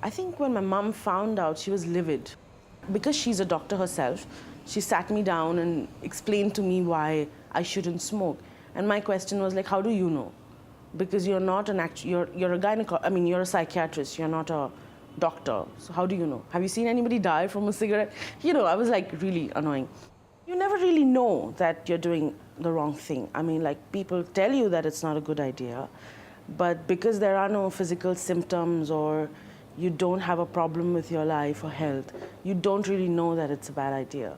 I think when my mum found out, she was livid. Because she's a doctor herself, she sat me down and explained to me why I shouldn't smoke. And my question was like, how do you know? Because you're not you're a gynecologist, I mean, you're a psychiatrist, you're not a doctor. So how do you know? Have you seen anybody die from a cigarette? You know, I was like really annoying. You never really know that you're doing the wrong thing. I mean, like, people tell you that it's not a good idea, but because there are no physical symptoms or you don't have a problem with your life or health, you don't really know that it's a bad idea.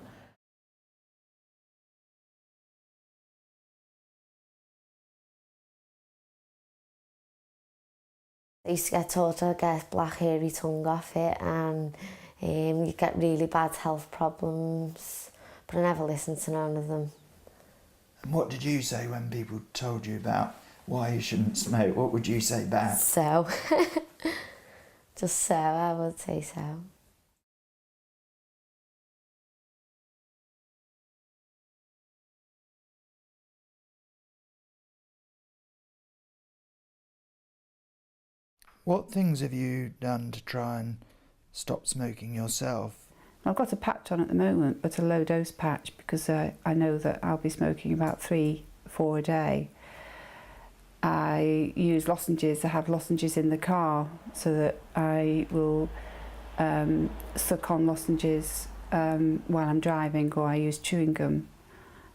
I used to get told to get black hairy tongue off it, and you get really bad health problems, but I never listened to none of them. And what did you say when people told you about why you shouldn't smoke? What would you say back? So, just so, I would say so. What things have you done to try and stop smoking yourself? I've got a patch on at the moment, but a low dose patch, because I know that I'll be smoking about 3-4 a day. I use lozenges. I have lozenges in the car so that I will suck on lozenges while I'm driving, or I use chewing gum.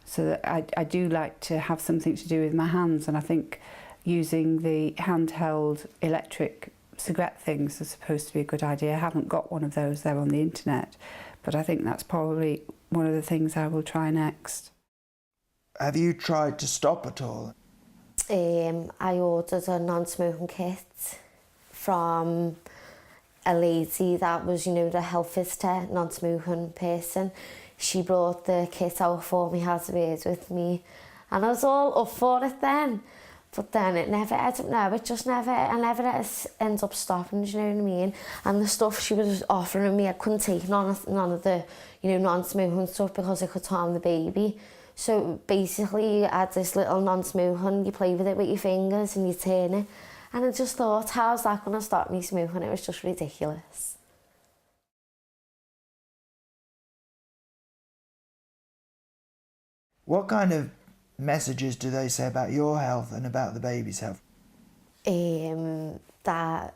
So that I do like to have something to do with my hands, and I think using the handheld electric cigarette things is supposed to be a good idea. I haven't got one of those, they're on the internet, but I think that's probably one of the things I will try next. Have you tried to stop at all? I ordered a non-smoking kit from a lady that was, you know, the health visitor, non-smoking person. She brought the kit out for me, had to wear it with me, and I was all up for it then. But then it never, I don't know, it just never, I never end up stopping, do you know what I mean? And the stuff she was offering me, I couldn't take none of the, you know, non-smoking stuff because it could harm the baby. So basically you add this little non-smoking, you play with it with your fingers and you turn it. And I just thought, how's that going to stop me smoking? It was just ridiculous. What kind of messages do they say about your health and about the baby's health? That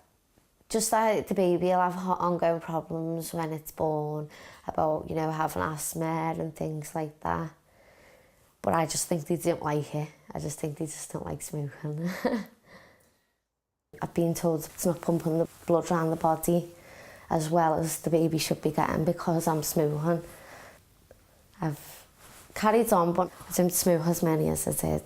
the baby will have ongoing problems when it's born, about, you know, having asthma and things like that. But I just think they didn't like it. I just think they just don't like smoking. I've been told it's not pumping the blood around the body as well as the baby should be getting because I'm smoking. I've carried on, but I don't smoke as many as I did.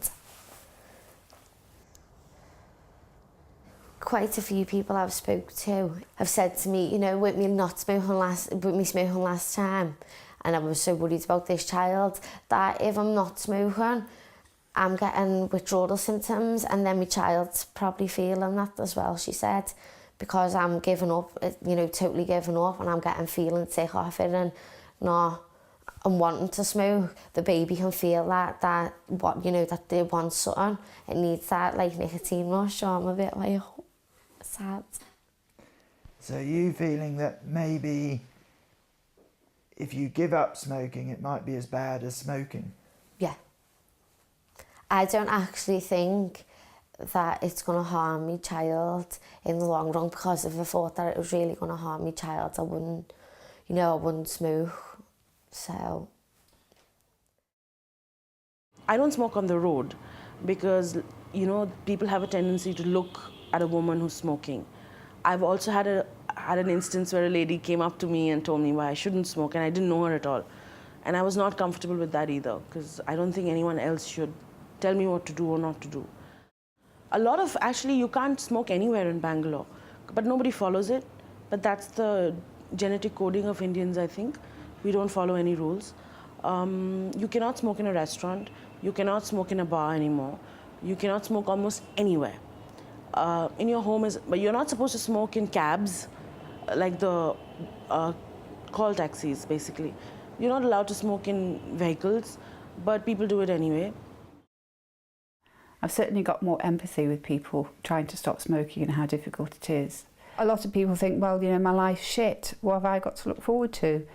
Quite a few people I've spoke to have said to me, you know, with me smoking last time, and I was so worried about this child, that if I'm not smoking, I'm getting withdrawal symptoms, and then my child's probably feeling that as well, she said, because I'm giving up, you know, totally giving up, and I'm feeling sick off it, and not and wanting to smoke, the baby can feel that what, you know, that they want something. It needs that like nicotine rush, so I'm a bit like, oh, sad. So are you feeling that maybe if you give up smoking, it might be as bad as smoking? Yeah. I don't actually think that it's going to harm my child in the long run, because if I thought that it was really going to harm my child, I wouldn't, you know, I wouldn't smoke. So I don't smoke on the road because, you know, people have a tendency to look at a woman who's smoking. I've also had an instance where a lady came up to me and told me why I shouldn't smoke, and I didn't know her at all. And I was not comfortable with that either, because I don't think anyone else should tell me what to do or not to do. Actually, you can't smoke anywhere in Bangalore, but nobody follows it. But that's the genetic coding of Indians, I think. We don't follow any rules. You cannot smoke in a restaurant. You cannot smoke in a bar anymore. You cannot smoke almost anywhere. In your home but you're not supposed to smoke in cabs, like the call taxis, basically. You're not allowed to smoke in vehicles, but people do it anyway. I've certainly got more empathy with people trying to stop smoking and how difficult it is. A lot of people think, well, you know, my life's shit. What have I got to look forward to?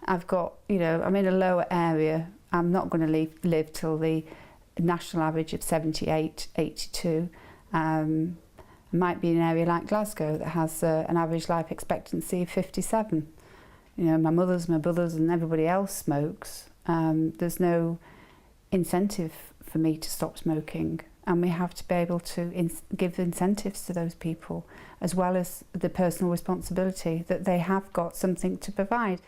I've got, you know, I'm in a lower area. I'm not going to live till the national average of 78, 82. I might be in an area like Glasgow that has an average life expectancy of 57. You know, my mother's, my brothers and everybody else smokes. There's no incentive for me to stop smoking, and we have to be able to give incentives to those people, as well as the personal responsibility that they have got something to provide.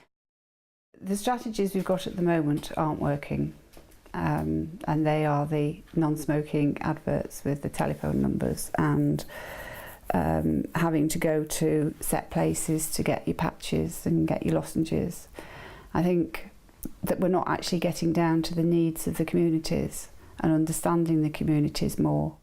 The strategies we've got at the moment aren't working, and they are the non-smoking adverts with the telephone numbers and having to go to set places to get your patches and get your lozenges. I think that we're not actually getting down to the needs of the communities and understanding the communities more.